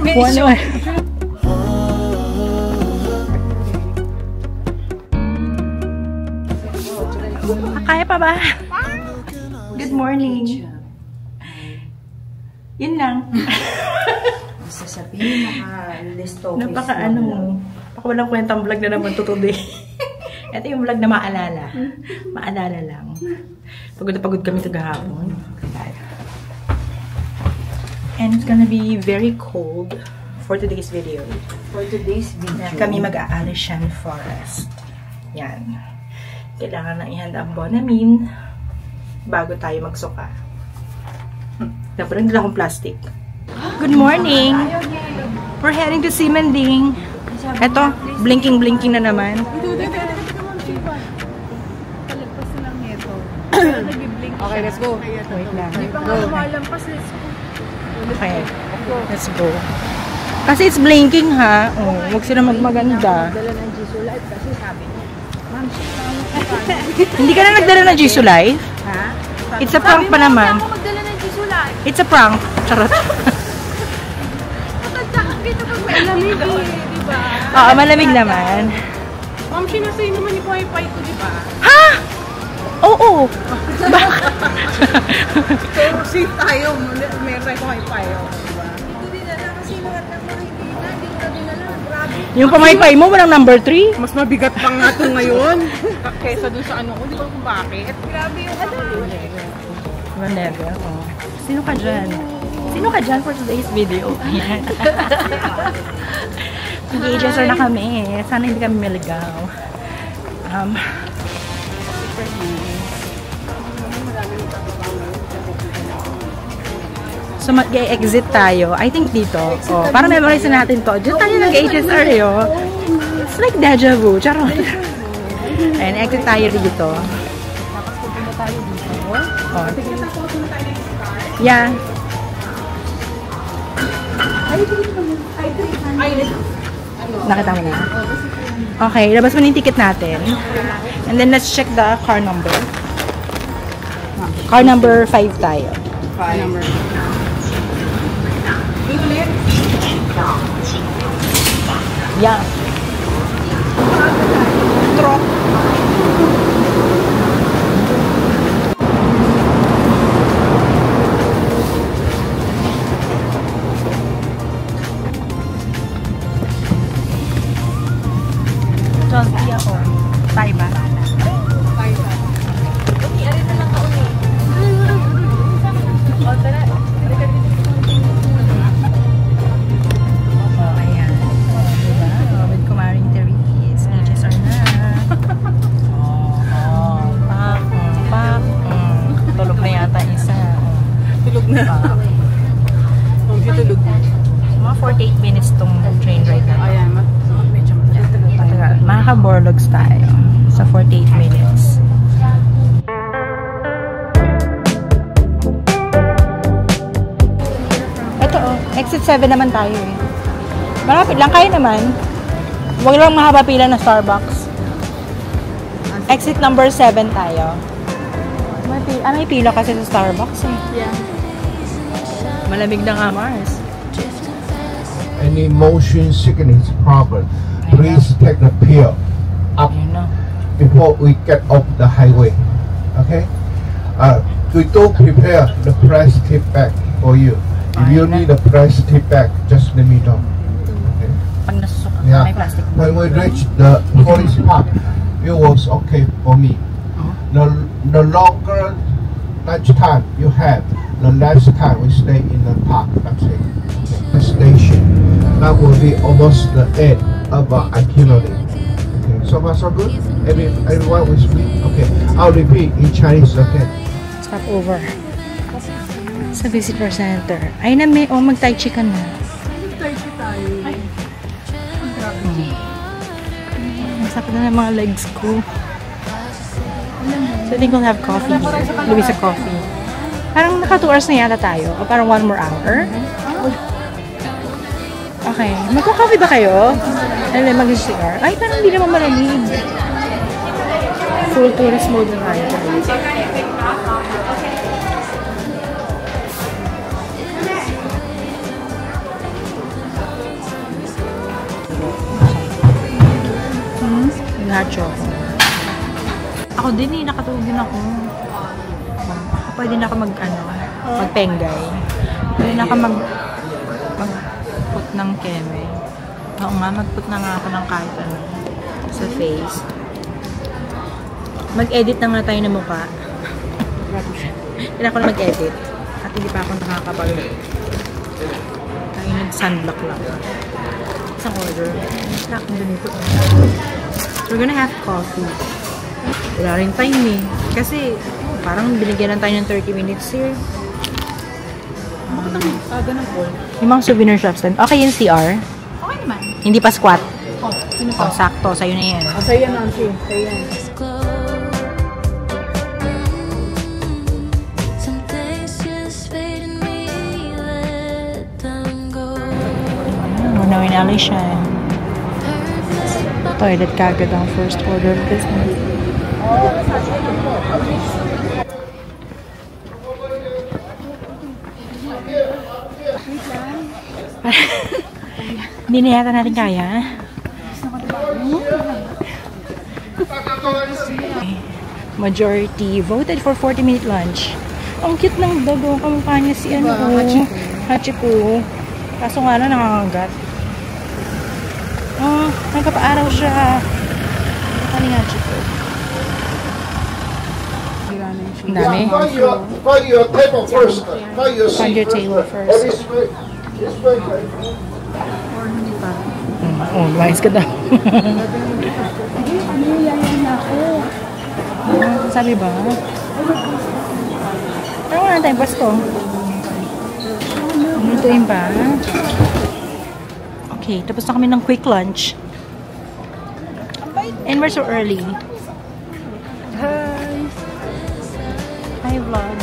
Kaya pa ba? Good morning. Yun lang. Sasabihin, naka-listo. Napaka walang kwentang vlog na naman to today. Ito yung vlog na maalala. Maalala lang. Pagod na pagod kami kagahapon. And it's gonna be very cold for today's video. Kami mag-a-Alishan Forest. Yan. Kailangan na ihanda ang Bonamine bago tayo magsuka. Dapat nandila akong plastic. Good morning! We're heading to Simanding. Eto, blinking na naman. Okay, let's go. Wait lang. Okay, let's go. Kasi it's blinking ha. Oh, huwag sila magmaganda. Hindi ka na nagdala ng Jisoo Life? Ha? It's a prank pa naman. It's a prank. Charot. Malamig diba? Oo, malamig naman. Ma'am, sinasay naman yung wifi ko, diba? Ha? Oo. So, safe tayo. Meron tayo wifi, diba? Hindi dinala kasi lahat ng mga hindi ko na dinala. Grabe. Yung pamay-pay mo, walang number 3? Mas mabigat pa nga ito ngayon. Kesa dun sa ano ko, di ba kung bakit? Grabe yung Whenever. Oh. Sino ka dyan? Sino ka dyan for today's video? Ayan. Mag-i-adjustor na kami. Sana hindi kami maligaw. So, mag-exit tayo. I think dito. Oh, para memorize natin to. Diyan tayo nag-HSR oh. It's like deja vu. Charot. Ayan, exit tayo dito. Tapos pupunta tayo dito. Oh. Yeah. Nakita mo na. Okay, labas mo na yung ticket natin. And then, let's check the car number. Car number 5 tayo. Number. Yeah. Truck. Jollibee ako. Tayo ba? Tayo ba? Okay, arin na lang kauli. O, tara. Oh, ayan. Diba? With Kumaring Therese. HSR na. Pak. Tulog na yata isa. Tulog na. Huwag siya tulog. Mga 48 minutes tong train ride na. Ayan, medyo Matagal. Makaka-Borlogs tayo sa 48 minutes. Ito exit 7 naman tayo eh. Malapit lang, kaya naman. Huwag lang mahaba pila na Starbucks. Exit number 7 tayo. May pila kasi sa Starbucks eh. Yeah. Malamig na nga, Mars. Any motion sickness problem, please take the pill up before we get off the highway. Okay? We don't prepare the plastic bag for you. If you need a plastic bag, just let me know. Okay? Pag nasusok, Yeah. may plastic. When we reach the forest park, it was okay for me. The longer lunchtime you have, the less time we stay in the park. That's it. The station. That will be almost the end of our itinerary. Okay, so far so good? Everyone with me? Okay, I'll repeat in Chinese, okay? Stop over. Sa visitor center. Ay na may, mag-tai chi ka na. Tai chi tayo. Ay. Masakit na ng mga legs ko. So I think we'll have coffee here. Luisa coffee. Parang naka 2 hours na yata tayo. O parang 1 more hour. Okay. Magko-coffee ba kayo? And then mag-CR. Ay, parang hindi naman malamig. Full tourist mode na tayo. pwede na ako magpenggay. Pwede na ako mag-put ng keme. Oo nga, mag-put na nga ako ng kahit ano sa face. Mag-edit na nga tayo ng mukha. Kailangan ko na mag-edit. At hindi pa ako nakakapag tayo nag-sunblock lang. Isang order. Snack mo dun ito. So, we're gonna have coffee. Wala rin time eh. Kasi, parang binigyan lang tayo ng 30 minutes here. Bakit ang aga ng call? Yung mga souvenir shops din. Okay yung CR? Okay naman. Hindi pa squat? Oh, sino Oh, sakto. Sa'yo na yan. Oh, sa'yo yan, Nancy. Sa'yo yan. Muna inalisyan. Toilet kagad ang first order of business. Hindi na yata natin kaya. Majority voted for 40-minute lunch. Ang cute ng dog. Kamukha niya si ano. Hachiko. Kaso nga na nangangagat. Oh, nagpapaaraw siya. Ano nga Hachiko? Ang dami. Find your table first. Find your seat. Find your table first. This way. This way. Oh, wise ka daw. Sabi ba? Ano nga tayong pwesto? Lutuin pa. Okay, tapos na kami ng quick lunch. And we're so early. Hi! Hi, vlog.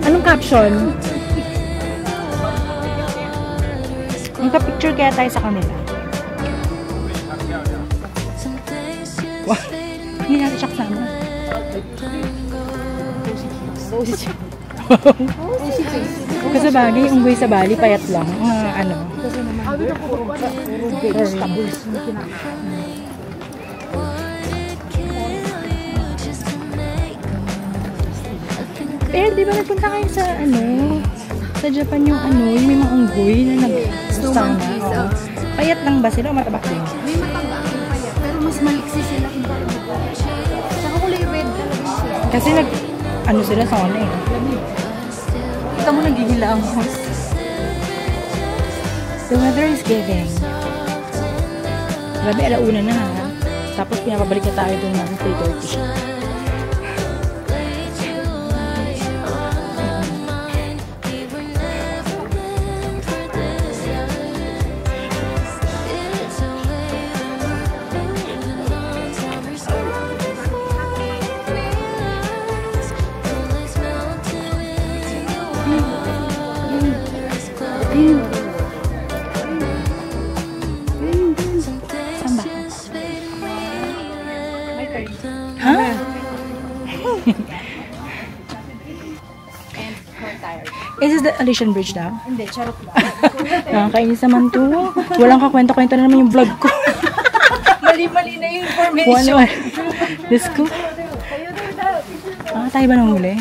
Anong caption? Magka-picture kaya tayo sa kanila. Wow. Hindi natin siya kasama. Kasi bagay, unggoy sa Bali, payat lang. Ano. Pero di ba nagpunta kayo sa ano? Sa Japan yung ano, yung may mga unggoy na nag-sana. Oh. Payat lang ba sila o mataba din? May mataba yung payat. Pero mas maliksi sila kung paano. Saka kulay red talaga siya. Kasi ano sila sa una eh. Kita mo nagigila ang host. The weather is giving. Grabe, alauna na ha. Tapos pinapabalik na tayo doon ng 3:30. Huh? Is this the Alishan Bridge now? Hindi, charot ba? Nakakainis naman to. Walang kakwento-kwento na naman yung vlog ko. Mali-mali na yung information. Diyos ko. Tayo ba nang huli?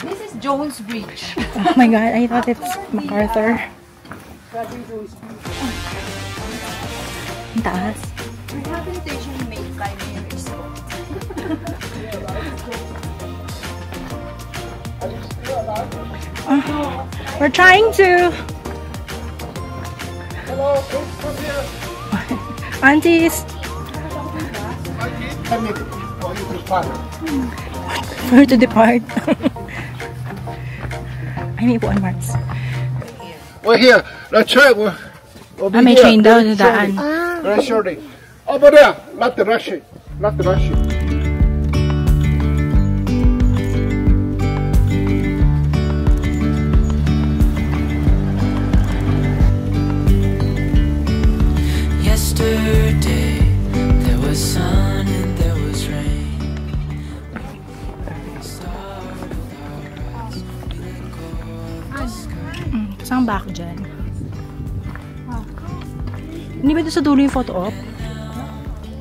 This is Jones Bridge. Oh my God, I thought it's MacArthur. Ang taas. Rehabilitation made primary school. We're trying to. Hello, come here. Aunties. 10 minutes for you to start. For to depart. I may po on Marks. We're here. The train will be May here. train daw Very sa daan. shortly. Very shortly. Over there. Not the rushing. Not the rushing. Yesterday there was sun and there was rain. Saan ba ako dyan? Hindi ba ito sa dulo yung photo op?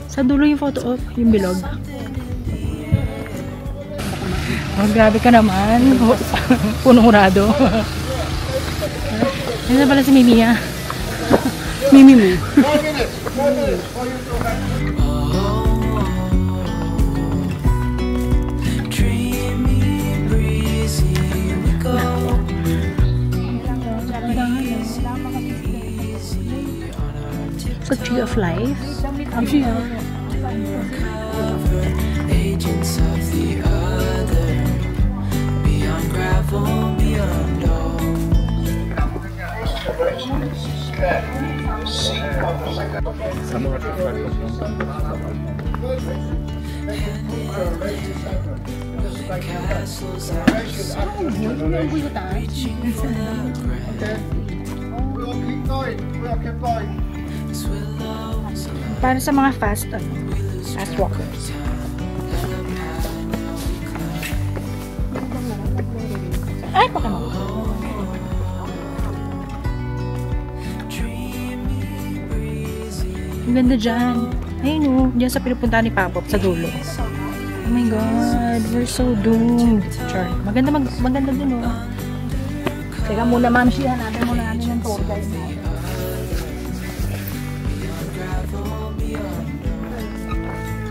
Sa dulo yung photo op, yung bilog. Oh, grabe ka naman. Punong urado. Ano na pala si Mimi niya? Mimi mo. Sa Tree of Life. Agents of the other, beyond gravel, beyond all. Castles reaching from the ground. We'll keep going. We'll keep going. Para sa mga fast walkers. Ay, baka mo. Ang ganda dyan. Ayun o, dyan sa pinupuntahan ni Papop sa dulo. Oh my God, we're so doomed. Sure. Maganda dun o. Teka muna, ma'am, siya natin muna natin yung tour guide natin.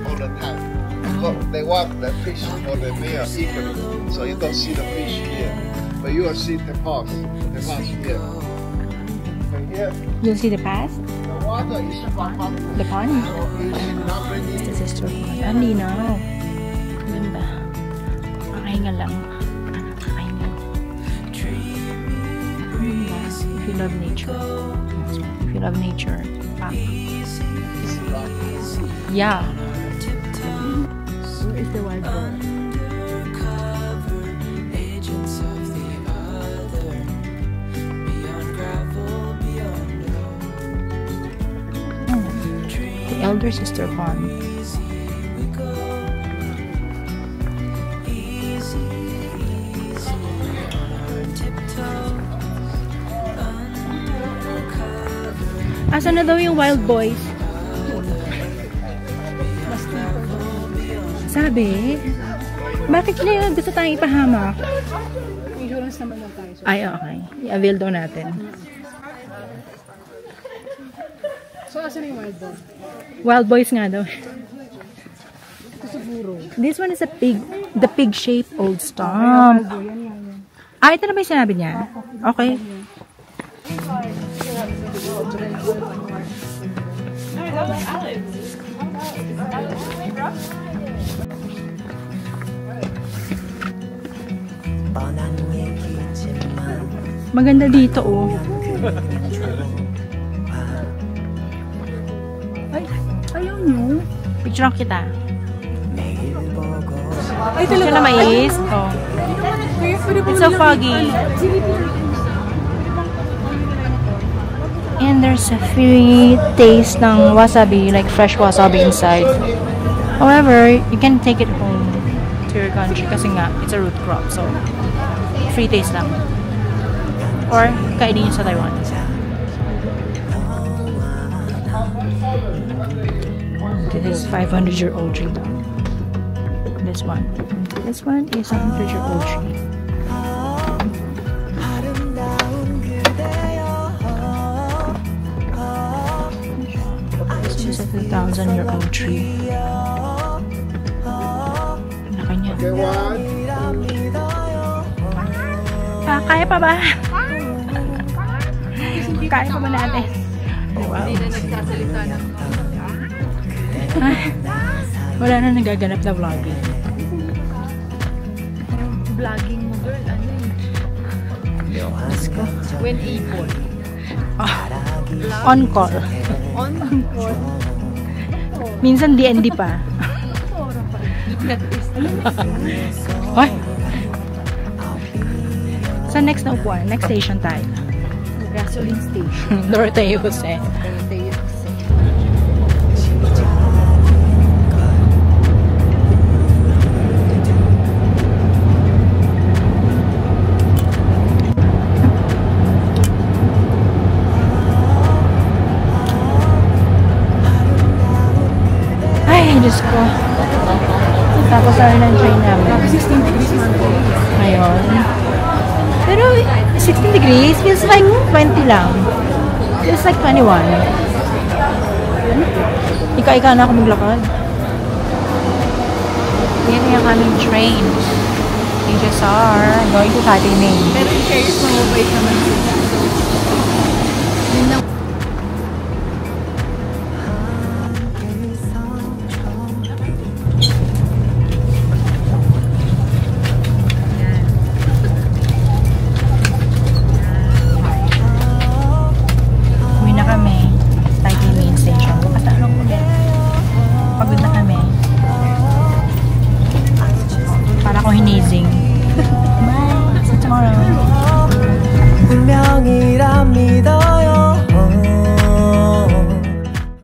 All the time. Look, they want the fish or the meal equally, so you don't see the fish here, but you will see the pond here. And here, You'll see the path? the water is from The pond? so it's not really. The sister pond. Ang linaw. Ganda. Makahinga lang. Makahinga. If you love nature. If you love nature. Yeah. Where is the wild boar? Agents of the other, beyond gravel, beyond all. The elder sister pond. Asan na daw yung wild boys? Sabi, bakit nila gusto tayong ipahamak? Insurance naman lang tayo. Ay, okay. I-avail daw natin. So, asan yung wild dog? Wild boys nga daw. Ito siguro. This one is the pig-shaped old stump. Ah, ito na ba yung sinabi niya? Okay. Maganda dito, oh. Ay, ayaw nyo. Picture kita. Ay, Picture na mais. Oh. It's so foggy. And there's a free taste ng wasabi, like fresh wasabi inside. However, you can take it home to your country kasi nga, it's a root crop. So, free taste lang. Or, kainin nyo sa Taiwan. This is 500-year-old tree. This one. This one is a 100-year-old tree. This is a 2,000-year-old tree. Laki niya. Okay, one. Ah, kaya pa ba? Kaya pa ba natin? Wow. Hindi na nagsasalita ng Wala na nagaganap na vlogging. vlogging mo, girl. Ano yun? When able. On call. On call. Minsan DND pa. Hoy! Sa next na upuan, next station tayo. Gasoline station. Doroteo Jose. start ng train namin. 16 degrees man po. Ngayon. Pero 16 degrees feels like 20 lang. Feels like 21. Ika-ika na ako maglakad. Yan yung aming train. HSR. Going to Tatiming. Pero in fairness, mamabait naman sila. Yun lang. Uwi na kami. Tatiming station. Bukas na anong ulit. Pagod na kami. Para ko hinizing. Bye! See you tomorrow. 운명이랍니다.